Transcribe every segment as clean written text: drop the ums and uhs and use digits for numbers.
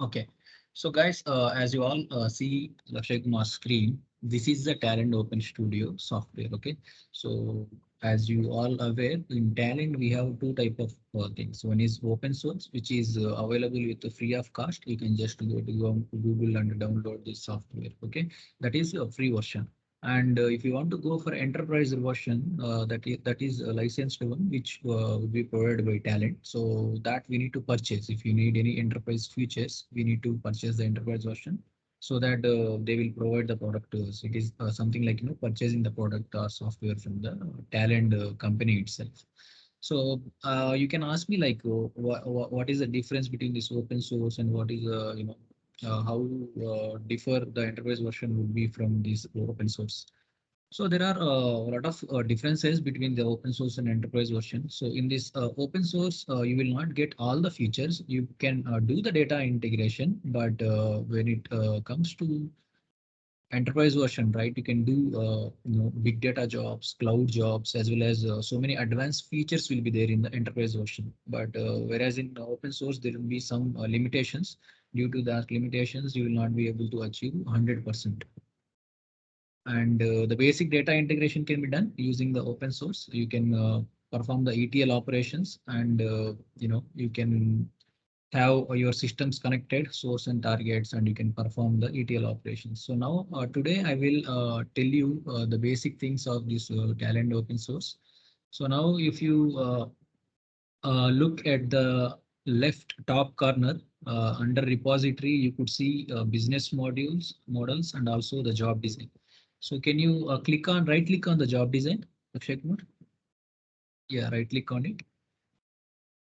Okay. So guys, as you all see Lakshay Kumar's screen, this is the Talent Open Studio software. Okay. So as you all aware, in Talent we have two type of things. One is open source, which is available with the free of cost. You can just go to Google and download this software. Okay, that is a free version. And if you want to go for enterprise version, that is a licensed one, which will be provided by Talent. So that we need to purchase. If you need any enterprise features, we need to purchase the enterprise version, so that they will provide the product to us. It is something like purchasing the product or software from the Talent company itself. So you can ask me like what is the difference between this open source and what is how differ the enterprise version would be from this open source. So there are a lot of differences between the open source and enterprise version. So in this open source, you will not get all the features. You can do the data integration, but when it comes to enterprise version, right, you can do big data jobs, cloud jobs, as well as so many advanced features will be there in the enterprise version. But whereas in open source, there will be some limitations. Due to that limitations, you will not be able to achieve 100%. And the basic data integration can be done using the open source. You can perform the ETL operations, and you can have your systems connected, source and targets, and you can perform the ETL operations. So now today I will tell you the basic things of this Talent open source. So now if you look at the left top corner under repository, you could see business models, and also the job design. So can you right click on the job design, Akshay Kumar? Yeah, right click on it.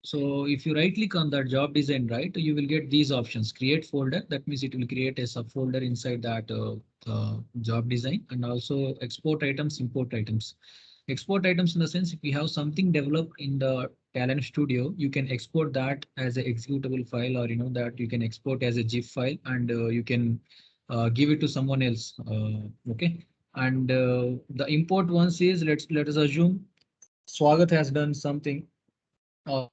So if you right click on that job design, right, you will get these options: create folder. That means it will create a subfolder inside that job design, and also export items, import items. Export items in the sense, if you have something developed in the Talent Studio, you can export that as an executable file, or that you can export as a GIF file, and you can give it to someone else. Okay. And the import ones is, let us assume Swagat has done something, or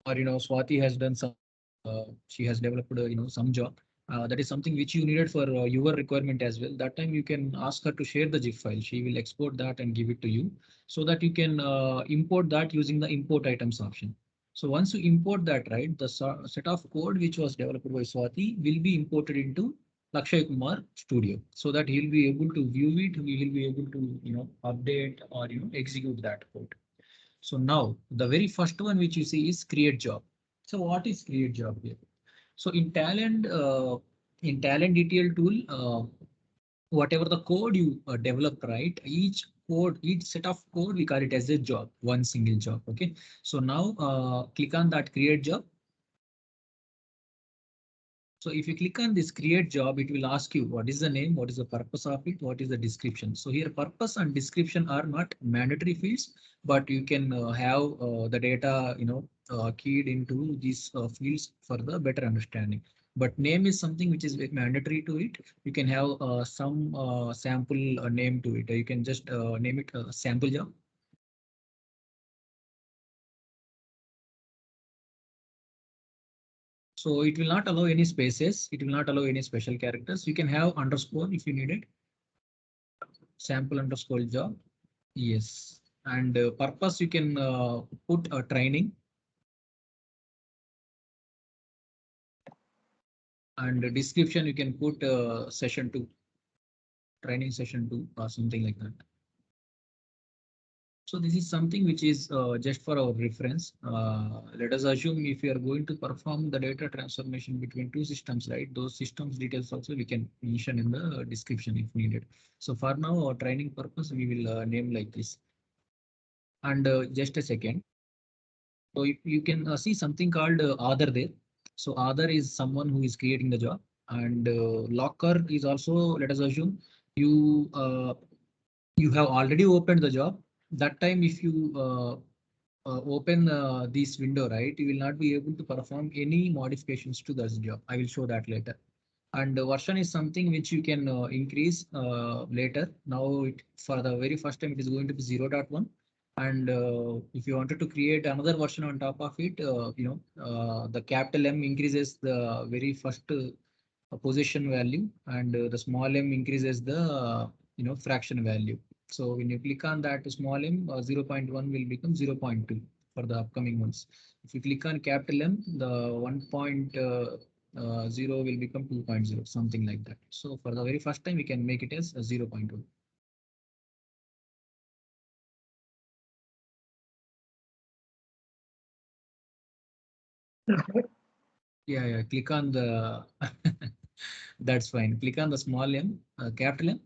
Swati has done something. She has developed some job. That is something which you needed for your requirement as well. That time you can ask her to share the GIF file. She will export that and give it to you, so that you can import that using the import items option. So once you import that, right, the set of code which was developed by Swati will be imported into Lakshay Kumar Studio, so that he'll be able to view it. We will be able to update or execute that code. So now the very first one which you see is create job. So what is create job here? So in Talent ETL tool, whatever the code you develop, right? Each set of code, we call it as a job, one single job. Okay. So now click on that create job. So if you click on this create job, it will ask you what is the name, what is the purpose of it, what is the description. So here purpose and description are not mandatory fields, but you can have the data, keyed into these fields for the better understanding. But name is something which is mandatory to it. You can have some sample name to it. You can just name it sample job. So it will not allow any spaces. It will not allow any special characters. You can have underscore if you need it. Sample underscore job. Yes. And purpose, you can put a training, and description, you can put session 2, training session 2, or something like that. So this is something which is just for our reference. Let us assume if you are going to perform the data transformation between two systems, right? Those systems details also we can mention in the description if needed. So for now, our training purpose, we will name like this. And just a second. So you can see something called Other there. So Other is someone who is creating the job, and Locker is also, let us assume you you have already opened the job. That time, if you open this window, right, you will not be able to perform any modifications to this job. I will show that later. And version is something which you can increase later. Now, for the very first time, it is going to be 0.1. And if you wanted to create another version on top of it, the capital M increases the very first position value, and the small m increases the fraction value. So when you click on that small m, 0.1 will become 0.2 for the upcoming ones. If you click on capital M, the 1.0 will become 2.0, something like that. So for the very first time, we can make it as a 0.1. Yeah, click on the, that's fine. Click on the small m, capital M.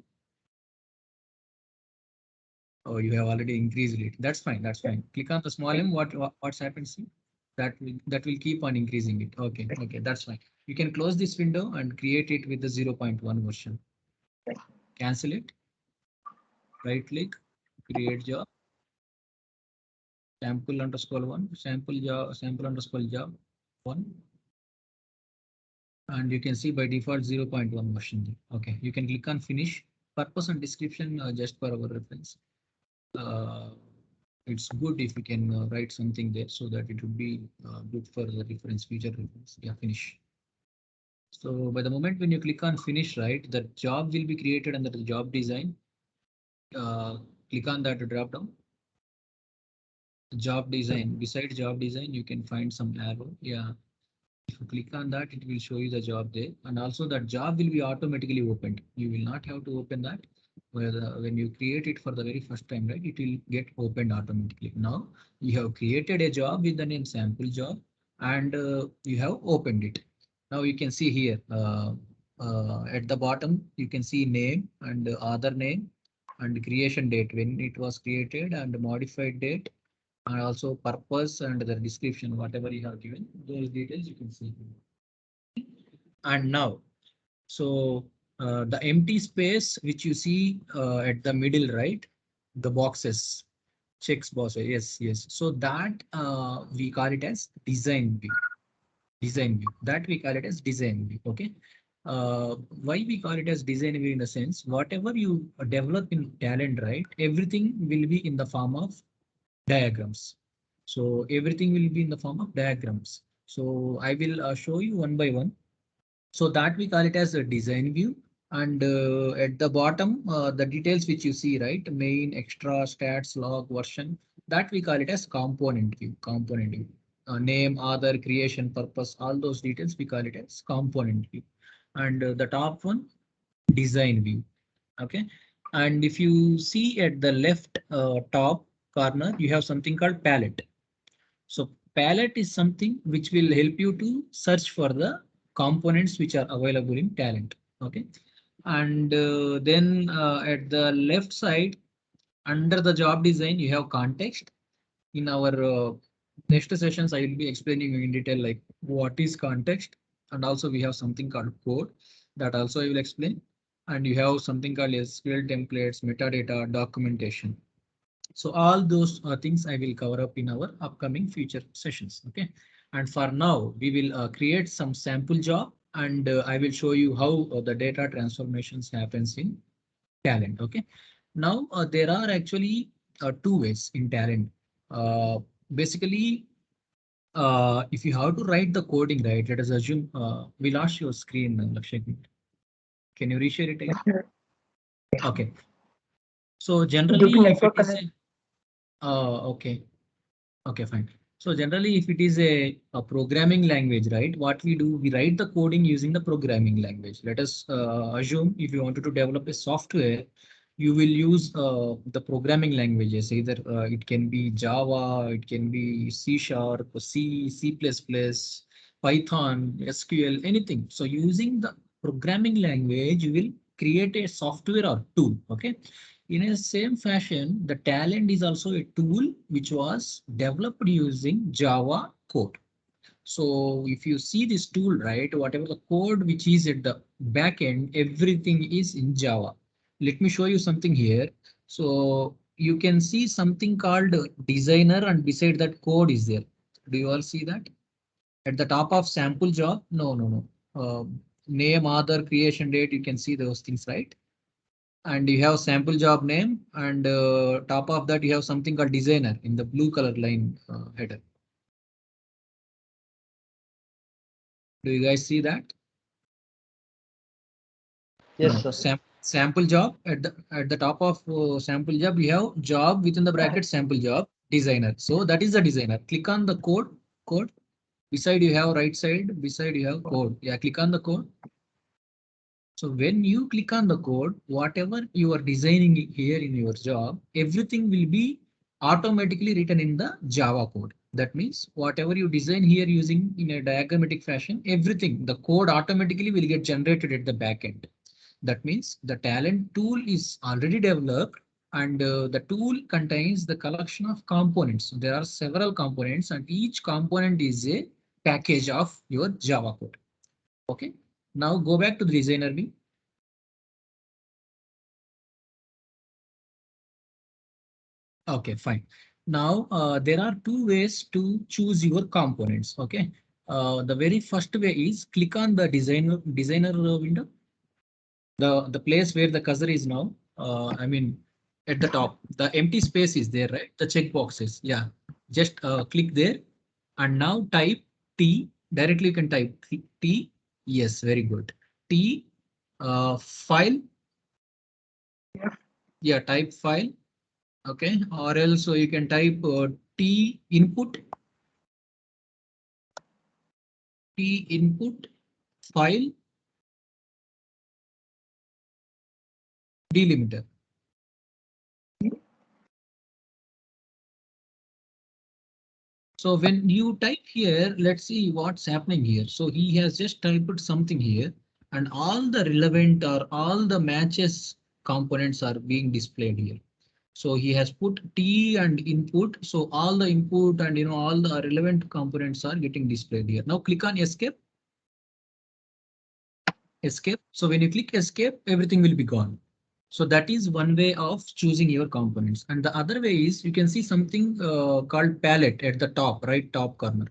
Oh, you have already increased it. That's fine. That's fine. Click on the small m. What's happens? That will keep on increasing it. Okay, that's fine. You can close this window and create it with the 0.1 version. Cancel it. Right click, create job, sample underscore one, sample underscore job one. And you can see by default 0.1 version. Okay, you can click on finish. Purpose and description just for our reference. Uh, it's good if you can write something there so that it would be good for the reference, future reference. Yeah, finish. So by the moment when you click on finish, right, the job will be created under the job design. Click on that drop down. Job design. Beside job design, you can find some arrow. Yeah. If you click on that, it will show you the job there. And also that job will be automatically opened. You will not have to open that. When you create it for the very first time, right, it will get opened automatically. Now you have created a job with the name sample job, and you have opened it. Now you can see here at the bottom, you can see name and other name and creation date, when it was created, and modified date, and also purpose and the description, whatever you have given, those details you can see. And now, so the empty space which you see at the middle, right? The boxes, checks box. Yes. So that we call it as design view. Design view. That we call it as design view. Okay. Why we call it as design view? In the sense, whatever you develop in Talend, right? Everything will be in the form of diagrams. So everything will be in the form of diagrams. So I will show you one by one. So that we call it as a design view. And at the bottom, the details which you see, right? Main, extra, stats, log, version, that we call it as component view. Component view. Name, author, creation, purpose, all those details we call it as component view. And the top one, design view. Okay. And if you see at the left top corner, you have something called palette. So palette is something which will help you to search for the components which are available in Talend. Okay. And then at the left side, under the job design, you have context. In our next sessions, I will be explaining in detail like what is context. And also we have something called code that also I will explain. And you have something called SQL templates, metadata, documentation. So all those things I will cover up in our upcoming future sessions. Okay. And for now, we will create some sample job, and I will show you how the data transformations happens in Talend. Okay. Now there are actually two ways in Talend. Basically, if you have to write the coding, right, let us assume we lost your screen, Lakshay. Can you reshare it again? Okay. So generally, if it is okay. Okay, fine. So generally, if it is a programming language, right, what we do, we write the coding using the programming language. Let us assume if you wanted to develop a software, you will use the programming languages. Either it can be Java, it can be C Sharp, C, C++, Python, SQL, anything. So using the programming language, you will create a software or tool. Okay. In a same fashion, the Talend is also a tool which was developed using Java code. So if you see this tool, right, whatever the code which is at the back end, everything is in Java. Let me show you something here. So you can see something called designer, and beside that code is there. Do you all see that? At the top of sample job? No. Name, author, creation date, you can see those things, right? and you have sample job name, and top of that you have something called designer in the blue color line header. Do you guys see that? Yes, No, sir. sample job at the top of sample job, you have job within the bracket sample job designer. So that is the designer. Click on the code. Beside you have right side, beside you have code. Yeah, click on the code. So when you click on the code, whatever you are designing here in your job, everything will be automatically written in the Java code. That means whatever you design here using in a diagrammatic fashion, everything, the code automatically will get generated at the back end. That means the talent tool is already developed, and the tool contains the collection of components. So there are several components, and each component is a package of your Java code. Okay. Now go back to the designer view. Okay, fine. Now there are two ways to choose your components. Okay. The very first way is click on the designer window. The place where the cursor is now. I mean, at the top, the empty space is there, right? The checkboxes. Yeah. Just click there, and now type T. Directly you can type T. Yes, very good. T file. Yeah, type file. Okay, or else so you can type T input file delimiter. So when you type here, let's see what's happening here. So he has just typed something here, and all the relevant or all the matches components are being displayed here. So he has put T and input. So all the input and all the relevant components are getting displayed here. Now click on escape. Escape. So when you click escape, everything will be gone. So that is one way of choosing your components. And the other way is you can see something called palette at the top, right top corner.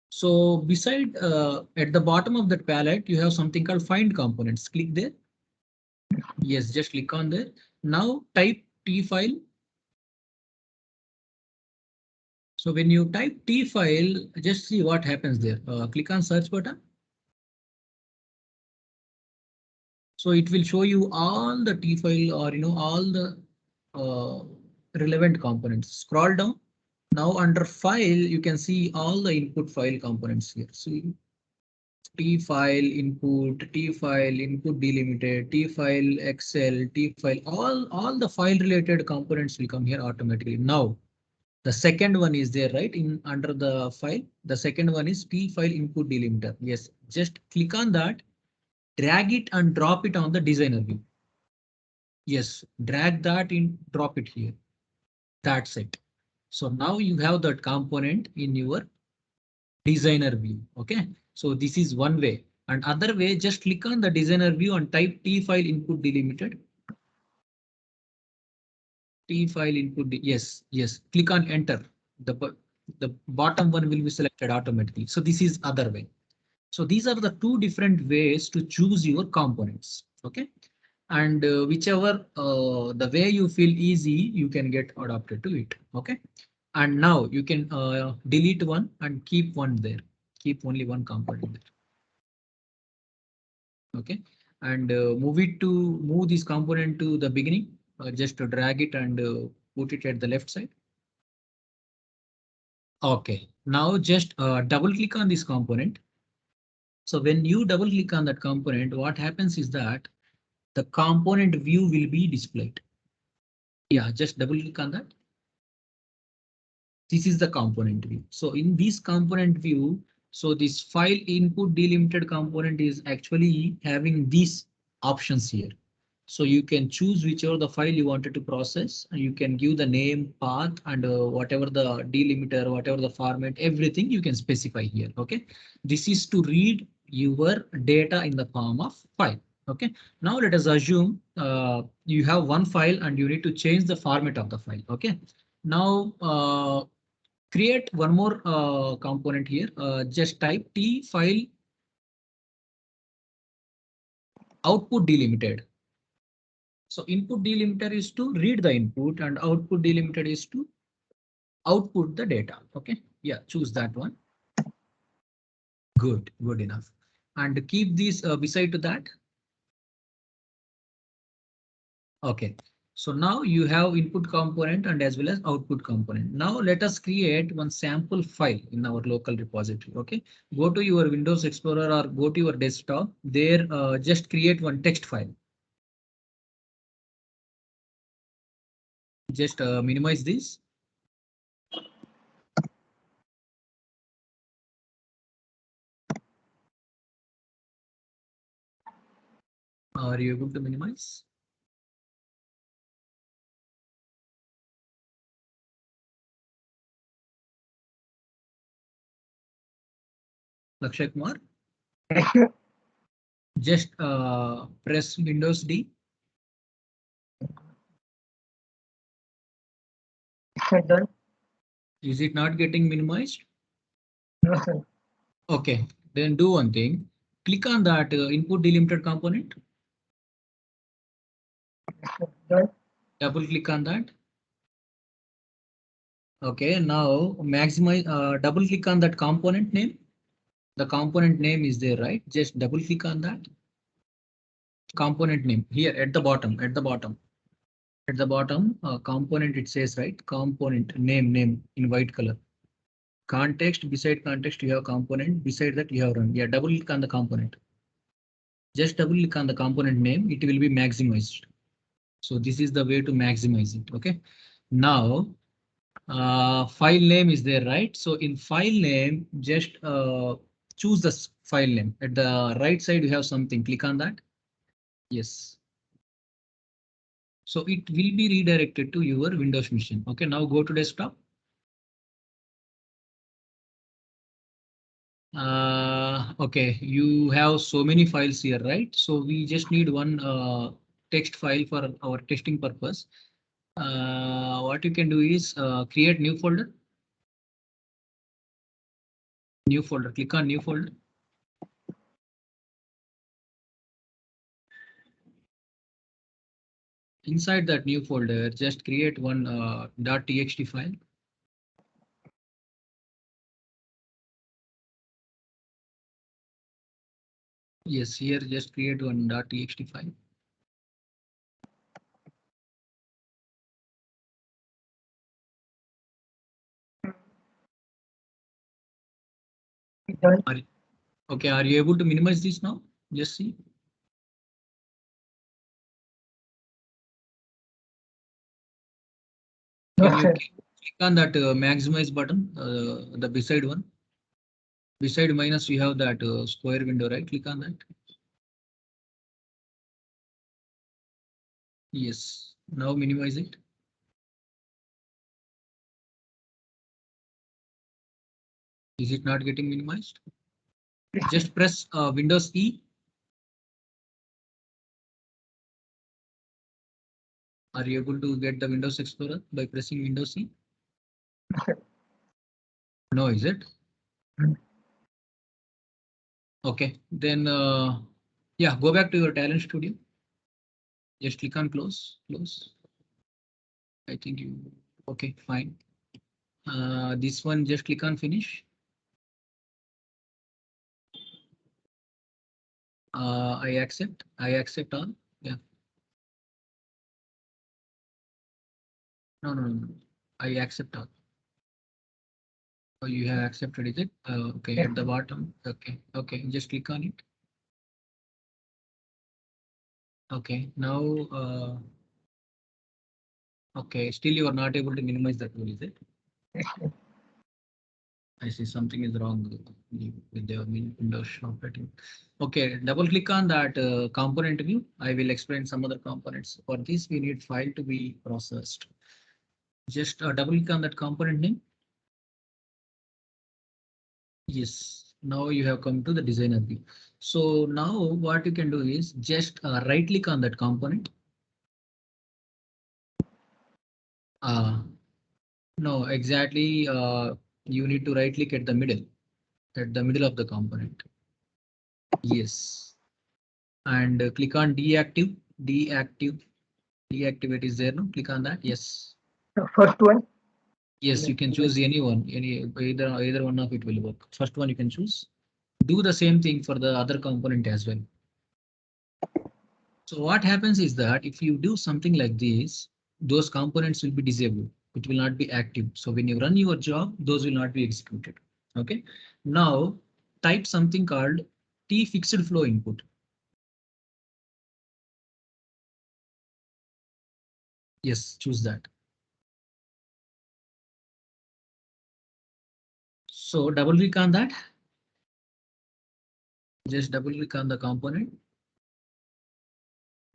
So beside at the bottom of that palette, you have something called find components. Click there. Yes, just click on there. Now type T file. So when you type T file, just see what happens there. Click on search button. So it will show you all the T file or all the uh, relevant components. Scroll down. Now under file, you can see all the input file components here. See T file input delimited, T file Excel, T file, all the file related components will come here automatically. Now the second one is there, right? In under the file, the second one is T file input delimiter. Yes, just click on that, drag it and drop it on the designer view. Yes, drag that in, drop it here. That's it. So now you have that component in your designer view. OK, so this is one way. And other way, just click on the designer view and type T file input delimited. T file input. Yes, yes. Click on enter. The bottom one will be selected automatically. So this is other way. So these are the two different ways to choose your components. OK, and whichever the way you feel easy, you can get adapted to it. OK, and now you can delete one and keep one there. Keep only one component there. OK, and move this component to the beginning. Just to drag it and put it at the left side. OK, now just double click on this component. So when you double click on that component, what happens is that the component view will be displayed. Yeah, just double click on that. This is the component view. So in this component view, so this file input delimited component is actually having these options here. So you can choose whichever the file you wanted to process, and you can give the name, path, and whatever the delimiter, whatever the format, everything you can specify here. OK, this is to read your data in the form of file. OK, now let us assume you have one file and you need to change the format of the file. OK, now create one more component here. Just type T file output delimited. So input delimiter is to read the input and output delimiter is to output the data. Okay, yeah, choose that one. Good enough. And keep these beside to that. Okay, so now you have input component and as well as output component. Now let us create one sample file in our local repository. Okay, go to your Windows Explorer or go to your desktop. There, just create one text file. Just minimize this. Are you able to minimize? Lakshay Kumar, just press Windows D. Done. Is it not getting minimized? No, sir. Okay, then do one thing. Click on that input delimited component. Done. Double click on that. Okay, now maximize, double click on that component name. The component name is there, right? Just double click on that component name here at the bottom, component it says, right? Component name in white color. Context, beside context you have component, beside that you have run. Yeah, double click on the component. Just double click on the component name, it will be maximized. So this is the way to maximize it. Okay. Now file name is there, right? So in file name, just choose the file name. At the right side, you have something. Click on that. Yes. So it will be redirected to your Windows machine. Okay. Now go to desktop. Okay. You have so many files here, right? So we just need one text file for our testing purpose. What you can do is create new folder. New folder. Click on new folder. Inside that new folder, just create one .txt file. Yes, here just create one .txt file. Done. Okay, are you able to minimize this now? Just see. No, Can you sir. click on that maximize button, the beside one? Beside minus, you have that square window, right? Click on that. Yes. Now minimize it. Is it not getting minimized? Just press Windows E. Are you able to get the Windows Explorer by pressing Windows E? No, is it? Okay, then yeah, go back to your Talent Studio. Just click on close. I think you, okay, fine. This one, just click on finish. I accept all. Yeah, no. I accept all. Oh, you have accepted, is it? Okay, Yes, at the bottom. Okay, just click on it. Okay, now, okay, still you are not able to minimize that tool, is it? sir. I see something is wrong with the Windows operating. Okay, double click on that component view. I will explain some other components. For this, we need file to be processed. Just double click on that component name. Yes, now you have come to the designer view. So now what you can do is just right click on that component. No, exactly. You need to right click at the middle of the component. Yes. And click on deactive. Deactivate is there, no? Click on that. Yes. First one. Yes, you can choose any one. Either one of it will work. First one you can choose. Do the same thing for the other component as well. So what happens is that if you do something like this, those components will be disabled. It will not be active. So when you run your job, those will not be executed. Okay. Now type something called T fixed flow input. Yes, choose that. So double click on that. Just double click on the component.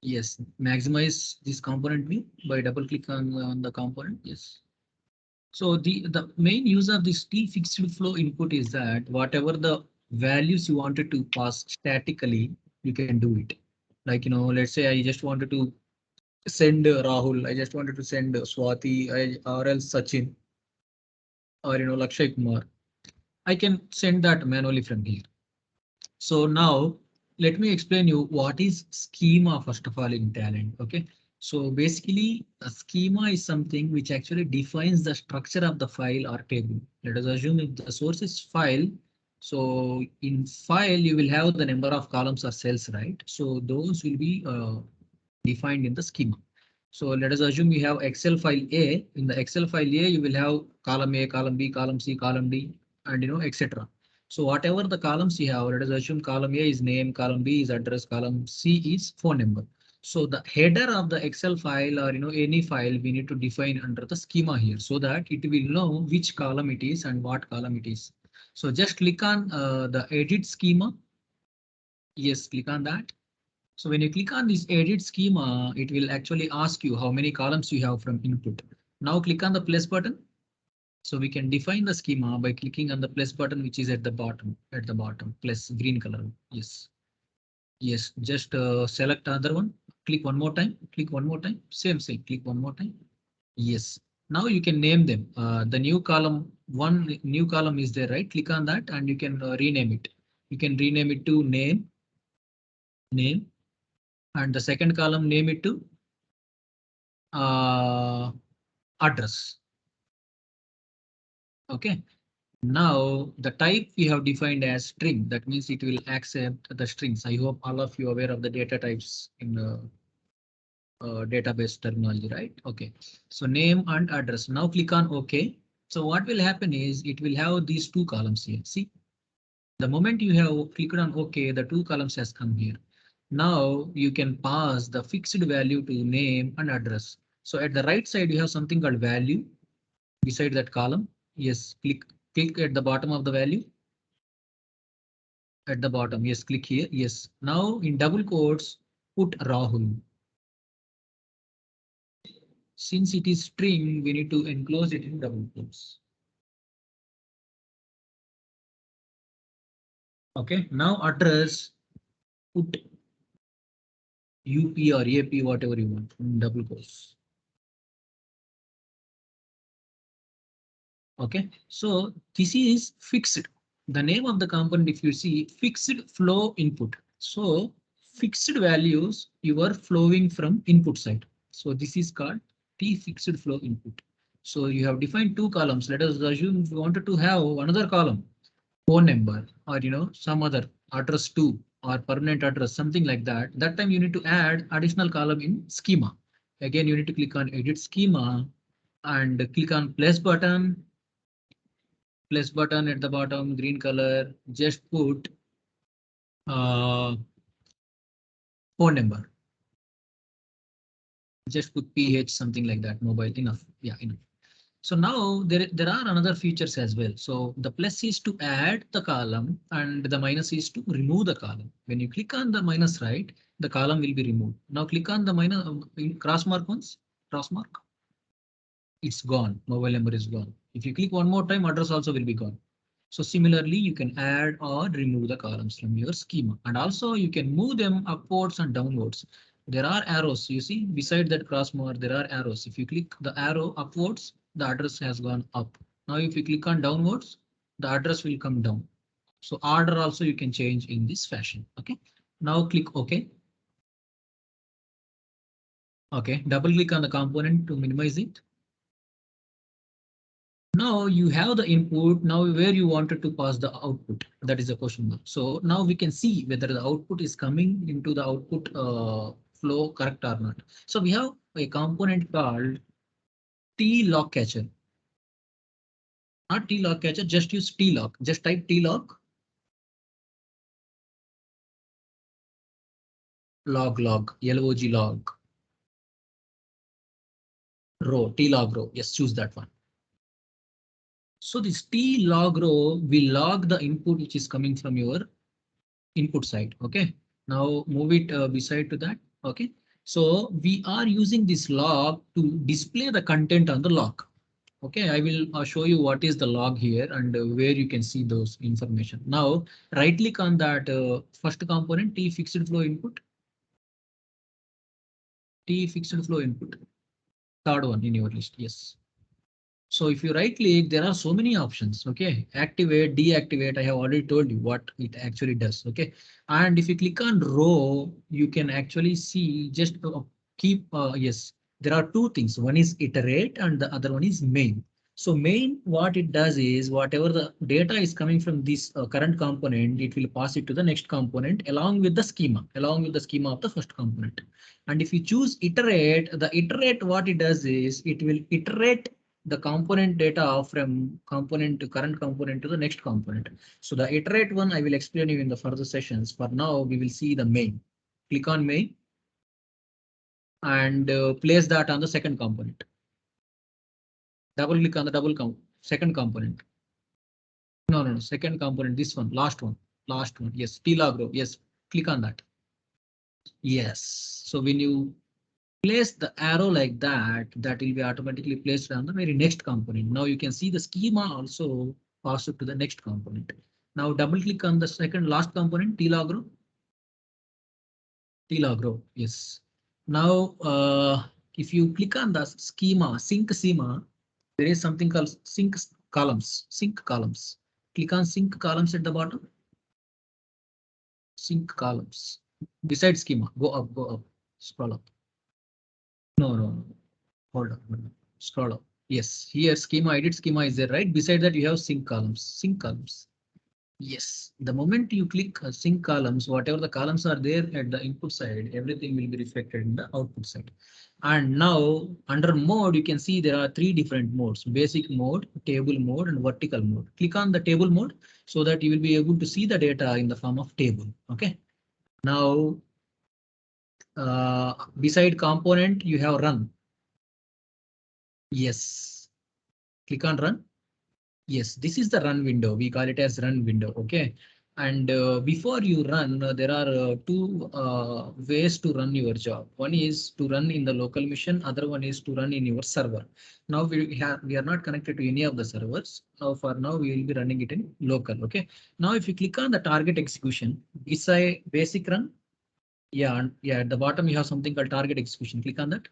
Yes, maximize this component view by double click on the component. Yes. So the main use of this T fixed flow input is that whatever the values you wanted to pass statically, you can do it. Like, let's say I just wanted to send Rahul, I just wanted to send Swati, or else Sachin, or Lakshay Kumar. I can send that manually from here. So now let me explain you what is schema first of all in Talend. Okay. So basically a schema is something which actually defines the structure of the file or table. Let us assume if the source is file. So in file you will have the number of columns or cells, right? So those will be defined in the schema. So let us assume you have Excel file A. In the Excel file A, you will have column A, column B, column C, column D, and etc. So whatever the columns you have, let us assume column A is name, column B is address, column C is phone number. So the header of the Excel file or any file we need to define under the schema here so that it will know which column it is and what column it is. So just click on the edit schema. Yes, click on that. So when you click on this edit schema, it will actually ask you how many columns you have from input. Now click on the plus button. So we can define the schema by clicking on the plus button, which is at the bottom, plus green color. Yes. Yes, just select another one. Click one more time. Click one more time. Same. Click one more time. Yes. Now you can name them. The new column, one new column is there, right? Click on that and you can rename it. You can rename it to name, and the second column name it to address. Okay. Now the type we have defined as string. That means it will accept the strings. I hope all of you are aware of the data types in the database terminology, right? Okay. So name and address. Now click on OK. So what will happen is it will have these two columns here. See, the moment you have clicked on OK, the two columns has come here. Now you can pass the fixed value to name and address. So at the right side, you have something called value beside that column. Yes, click at the bottom of the value. At the bottom, yes, click here. Yes. Now in double quotes, put Rahul. Since it is string, we need to enclose it in double quotes. Okay. Now address, put UP or AP, whatever you want in double quotes. Okay. So this is fixed. The name of the component, if you see, fixed flow input. So fixed values you are flowing from input side. So this is called T fixed flow input. So you have defined two columns. Let us assume you wanted to have another column, phone number, or some other address to or permanent address, something like that. That time you need to add additional column in schema. Again, you need to click on edit schema and click on plus button at the bottom, green color. Just put phone number. Just put PH, something like that. Mobile, enough. Yeah, enough. So now there are another features as well. So the plus is to add the column and the minus is to remove the column. When you click on the minus right, the column will be removed. Now click on the minus cross mark once, cross mark. It's gone. Mobile number is gone. If you click one more time, address also will be gone. So similarly, you can add or remove the columns from your schema, and also you can move them upwards and downwards. There are arrows, you see, beside that cross mark, there are arrows. If you click the arrow upwards, the address has gone up. Now, if you click on downwards, the address will come down. So order also you can change in this fashion. Okay. Now click OK. Okay, double click on the component to minimize it. Now you have the input. Now where you wanted to pass the output, that is a question mark. So now we can see whether the output is coming into the output flow correct or not. So we have a component called T lock catcher. Not T lock catcher, just use T lock. Just type T lock log log log row T log row. Yes, choose that one. So this T log row will log the input which is coming from your input side. Okay, now move it beside to that. Okay, so we are using this log to display the content on the log. Okay, I will show you what is the log here and where you can see those information. Now right click on that first component T fixed flow input. T fixed flow input. Third one in your list. Yes. So if you right click, there are so many options. Okay, activate, deactivate. I have already told you what it actually does. Okay, and if you click on row, you can actually see just keep. Yes, there are two things. One is iterate and the other one is main. So main, what it does is whatever the data is coming from this current component, it will pass it to the next component along with the schema of the first component. And if you choose iterate, the iterate, what it does is it will iterate the component data from component to current component to the next component. So the iterate one I will explain you in the further sessions. For now, we will see the main. Click on main and place that on the second component. Double click on the second component. No, second component, this one, last one. Yes, T-log row. Yes, click on that. Yes. So when you place the arrow like that, that will be automatically placed on the very next component. Now you can see the schema also pass it to the next component. Now double click on the second last component, T-log row. T-log row, yes. Now, if you click on the schema, sync schema, there is something called sync columns, Click on sync columns at the bottom. Sync columns. Beside schema, go up, scroll up. No. Hold on. Scroll up. Yes, here schema, edit schema is there, right? Beside that you have sync columns. Yes, the moment you click sync columns, whatever the columns are there at the input side, everything will be reflected in the output side. And now under mode, you can see there are three different modes: basic mode, table mode, and vertical mode. Click on the table mode so that you will be able to see the data in the form of table. Okay. Now, beside component, you have run. Yes. Click on run. Yes, this is the run window. We call it as run window. OK, and before you run, there are two ways to run your job. One is to run in the local machine. Other one is to run in your server. Now we are not connected to any of the servers. Now for now we will be running it in local. OK, now if you click on the target execution, it's a basic run. Yeah, at the bottom you have something called target execution. Click on that.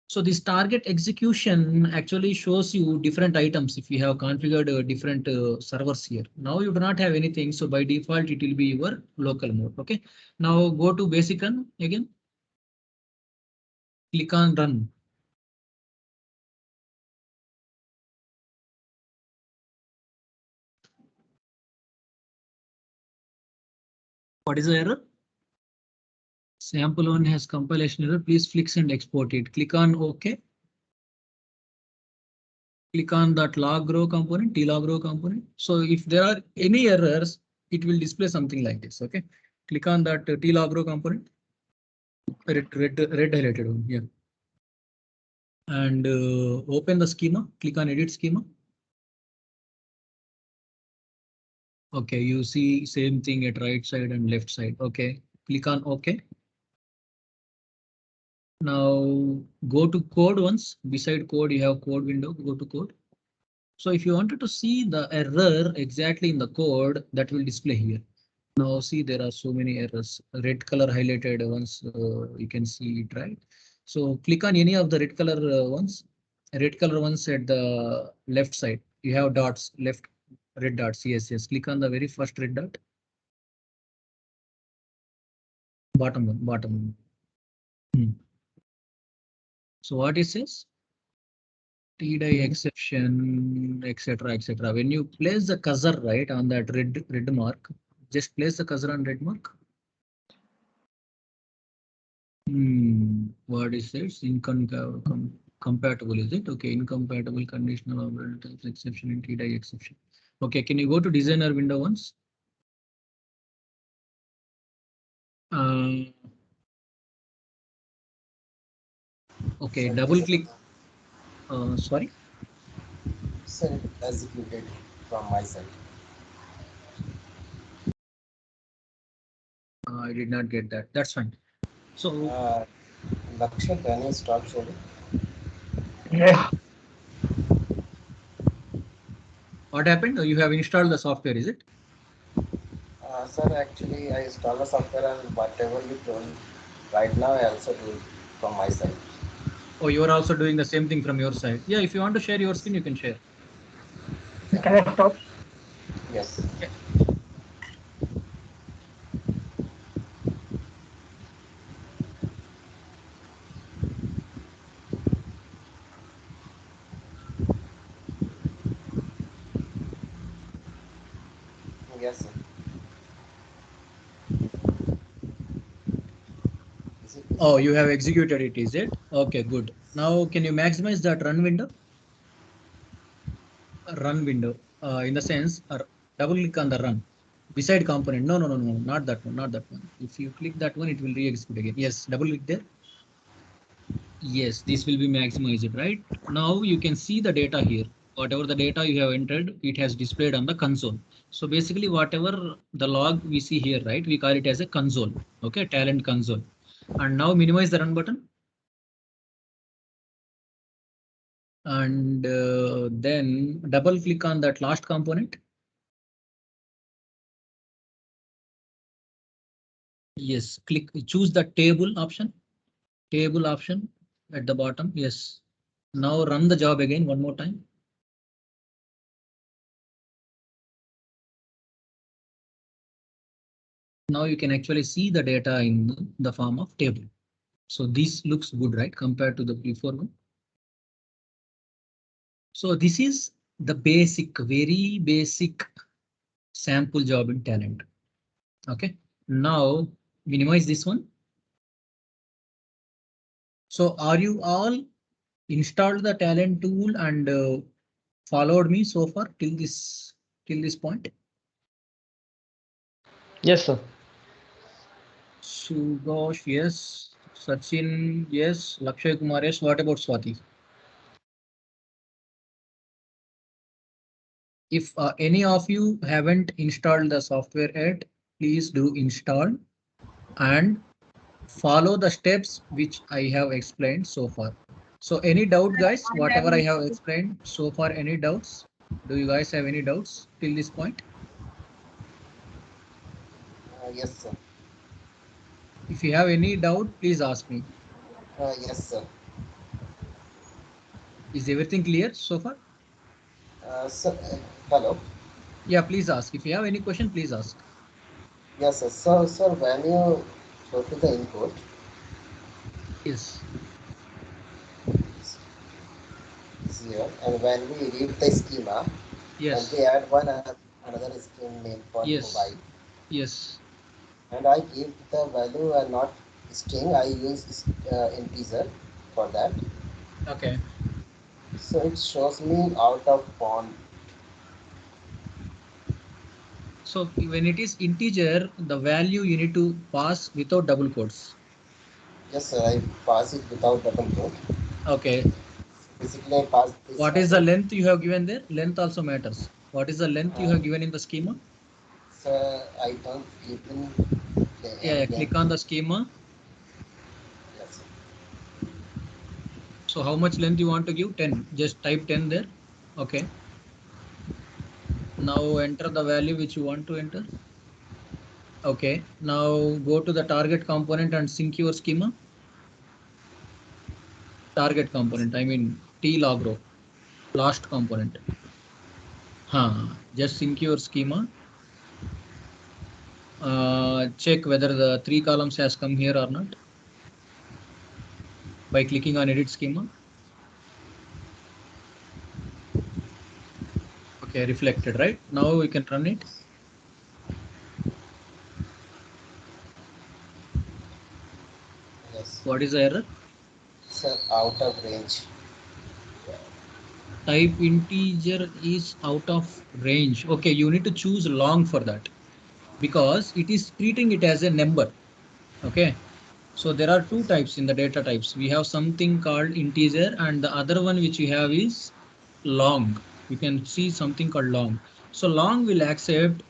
So this target execution actually shows you different items if you have configured different servers here. Now you do not have anything, so by default it will be your local mode. OK, now go to basic run again. Click on run. What is the error? Sample one has compilation error. Please fix and export it. Click on OK. Click on that log row component, T-log row component. So if there are any errors, it will display something like this. OK, click on that T-log row component. Red highlighted one. Yeah. And open the schema. Click on edit schema. OK, you see same thing at right side and left side. OK, click on OK. Now go to code once. Beside code, you have code window. Go to code. So if you wanted to see the error exactly in the code, that will display here. Now see, there are so many errors. Red color highlighted ones, you can see it, right? So click on any of the red color ones. Red color ones at the left side. You have dots, left red dots. Yes. Click on the very first red dot. Bottom one. Hmm. So what it says? T-die exception, etc., etc. When you place the cursor right on that red mark, just place the cursor on red mark. What is this? Incompatible, is it? Okay, incompatible conditional operators exception in T-die exception. Okay, can you go to designer window once? Okay, Sir, double click. Sorry. Sir, it executed from my side. I did not get that. That's fine. So Lakshay, can you stop sharing? Yeah. what happened? You have installed the software, is it? Sir, actually, I installed the software and whatever you told right now, I also do it from my side. Oh, you are also doing the same thing from your side. Yeah, if you want to share your screen, you can share. Can I stop? Yes. Yeah. Yes, sir. Is it Oh, you have executed it, is it? Okay, good. Now, can you maximize that run window? Run window, in the sense, double click on the run beside component. No, not that one, not that one. If you click that one, it will re-execute again. Yes, double click there. Yes, this will be maximized, right? Now you can see the data here. Whatever the data you have entered, it has displayed on the console. So basically, whatever the log we see here, right, we call it as a console. Okay, talent console. And now minimize the run button. And then double click on that last component. Yes, click, choose the table option. Table option at the bottom. Yes. Now run the job again one more time. Now you can actually see the data in the form of table. So this looks good, right? Compared to the before one. So this is the basic, very basic sample job in talent. Okay. Now minimize this one. So are you all installed the talent tool and followed me so far till this point? Yes, sir. Sugosh, yes. Sachin, yes. Lakshay Kumar, yes. What about Swati? If any of you haven't installed the software yet, please do install and follow the steps which I have explained so far. So any doubt, guys, whatever I have explained so far, any doubts? Do you guys have any doubts till this point? yes, sir. If you have any doubt, please ask me. Yes, sir. Is everything clear so far? Sir, hello. Yeah, please ask. If you have any question, please ask. Yes, sir. So, sir, when you go to the input, Yes. is here, and when we read the schema, and we Yes. add another string name for mobile, Yes. Yes. and I give the value and not string. I use integer for that. Okay. So it shows me out of bound. So when it is integer, the value you need to pass without double quotes. Yes, sir. I pass it without double quote. Okay. Basically, I pass this What is the value. length you have given there? Length also matters. What is the length you Uh, have given in the schema? so I don't even Yeah, any click length. on the schema. Yes, sir. So how much length you want to give? 10. Just type 10 there. Okay. Now enter the value which you want to enter. Okay. Now go to the target component and sync your schema. Target component, I mean T log row, last component. Just sync your schema. Check whether the 3 columns has come here or not. by clicking on edit schema. Okay, reflected, right? Now we can run it. Yes. What is the error? Sir, out of range. Type integer is out of range. Okay, you need to choose long for that because it is treating it as a number. Okay, so there are two types in the data types. We have something called integer and the other one which we have is long. You can see something called long. So long will accept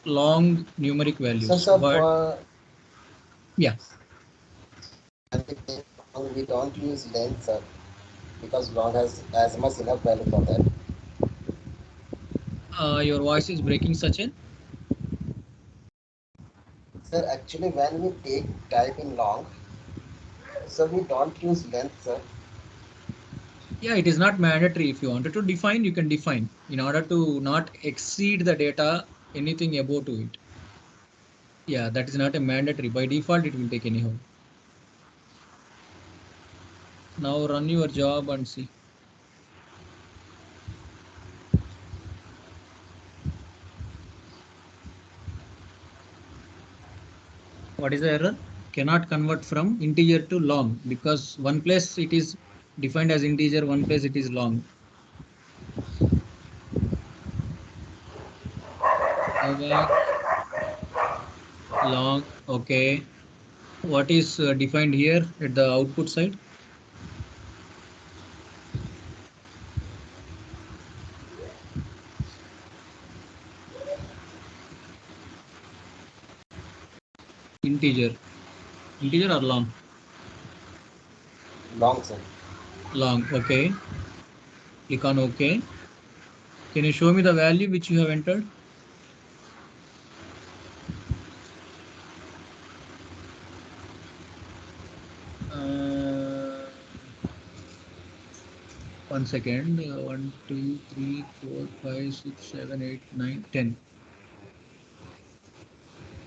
long numeric So, values, sir, but for yeah, when we take long, we don't use length, sir, because long has as much enough value for that. your voice is breaking, Sachin. Sir, actually, when we take type in long, so we don't use length, sir. Yeah, it is not mandatory. If you wanted to define, you can define in order to not exceed the data anything above to it. Yeah, that is not a mandatory. By default, it will take anyhow. Now run your job and see. What is the error? Cannot convert from integer to long because one place it is defined as integer, one place it is long. Go back, long, okay. What is defined here at the output side? Integer. Integer or long? Long, sir. Long, okay. Click on OK. Can you show me the value which you have entered? Uh, 1 second. 1, 2, 3, 4, 5, 6, 7, 8, 9, 10.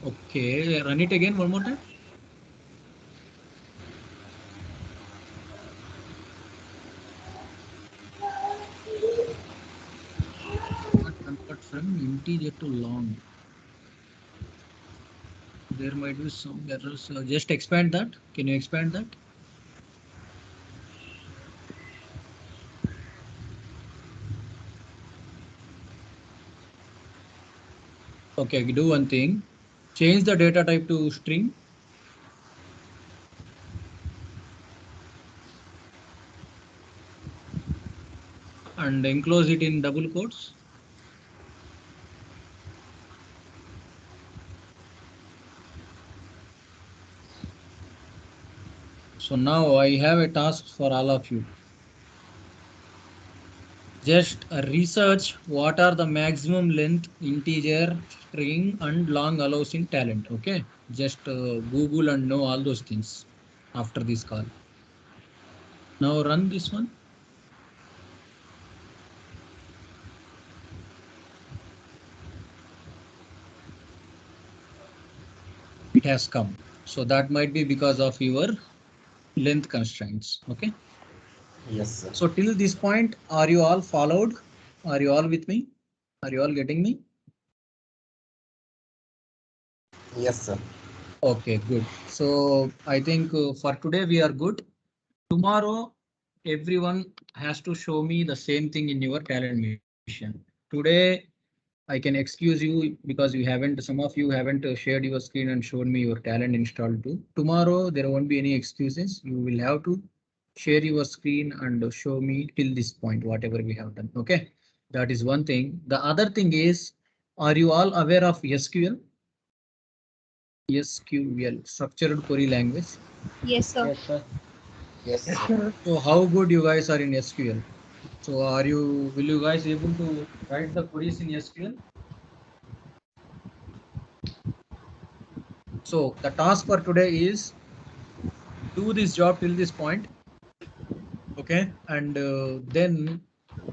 Okay, run it again one more time. Not convert from integer to long. There might be some errors. Just expand that. Can you expand that? Okay, do one thing. Change the data type to string. And enclose it in double quotes. So now I have a task for all of you. Just research what are the maximum length integer, string and long allows in Talend. Okay, just Google and know all those things after this call. Now run this one. It has come. So that might be because of your length constraints. Okay. Yes, sir. So till this point, are you all followed? Are you all with me? Are you all getting me? Yes, sir. Okay, good. So I think for today we are good. Tomorrow, everyone has to show me the same thing in your talent mission. Today, I can excuse you because you haven't, some of you haven't shared your screen and shown me your talent installed too. Tomorrow, there won't be any excuses. You will have to share your screen and show me till this point, whatever we have done. Okay, that is one thing. The other thing is, are you all aware of SQL? SQL, structured query language. Yes, sir. Yes, sir. Yes, Yes, sir. sir. So how good you guys are in SQL? So will you guys able to write the queries in SQL? So the task for today is do this job till this point. Okay. And then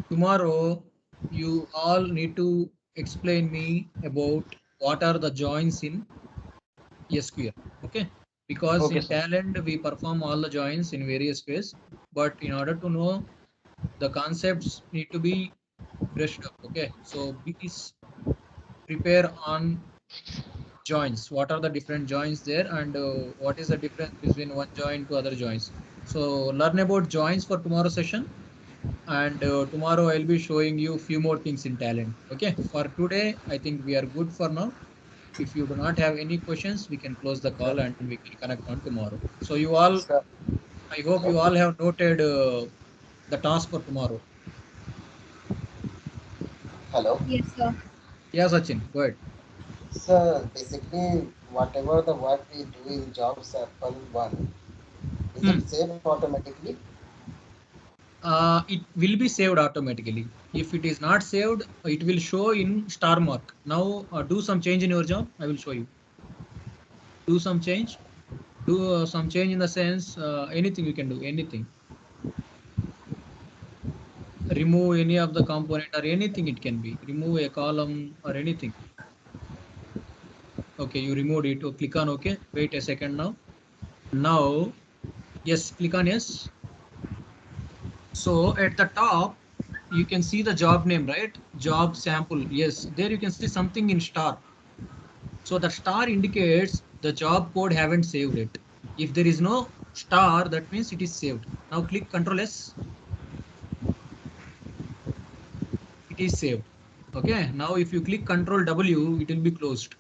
tomorrow you all need to explain me about what are the joins in SQL. Okay. because Okay, in sir. talent we perform all the joins in various ways, but in order to know the concepts need to be brushed up. Okay, so please prepare on joins. What are the different joins there, and what is the difference between one join to other joins? So learn about joins for tomorrow session, and tomorrow I'll be showing you few more things in talent. Okay, for today I think we are good for now. If you do not have any questions, we can close the call and we can connect on tomorrow. So you all, Sir, I hope you all have noted the task for tomorrow. hello. Yes, sir. Yeah, Sachin, go ahead. So basically, whatever the work we do in job sample 1, is Hmm. it saved automatically? It will be saved automatically. If it is not saved, it will show in star mark. Now do some change in your job. I will show you. Do some change. Do some change in the sense anything you can do, anything. Remove any of the component or anything it can be. Remove a column or anything. Okay, you removed it. Oh, click on OK. Wait a second now. Now, yes, click on yes. So at the top, you can see the job name, right? Job sample. Yes, there you can see something in star. So the star indicates the job code haven't saved it. If there is no star, that means it is saved. Now click Ctrl S. It is saved. Okay. Now if you click Ctrl W, it will be closed.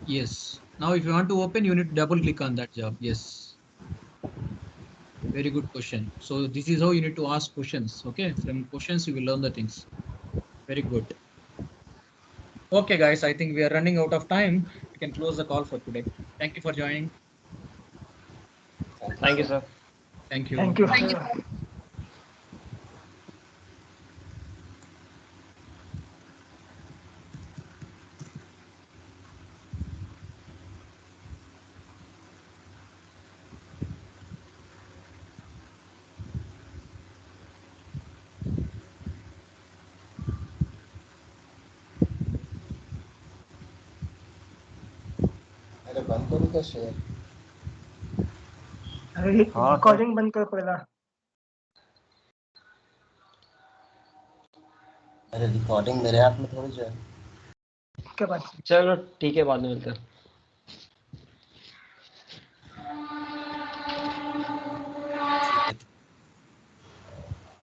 Yes. Now if you want to open, you need to double click on that job. Yes. Very good question. So this is how you need to ask questions. Okay. From questions, you will learn the things. Very good. Okay, guys, I think we are running out of time. We can close the call for today. Thank you for joining. Thank you, sir. Thank you. Thank you, Bye. Thank you, sir. sir. अरे बंद करूँ क्या share? अरे हाँ, recording बंद कर पहिला. अरे रिकॉर्डिंग मेरे हाथ में थोड़ी जो है. क्या बात. चलो ठीक है, बाद में मिलते हैं.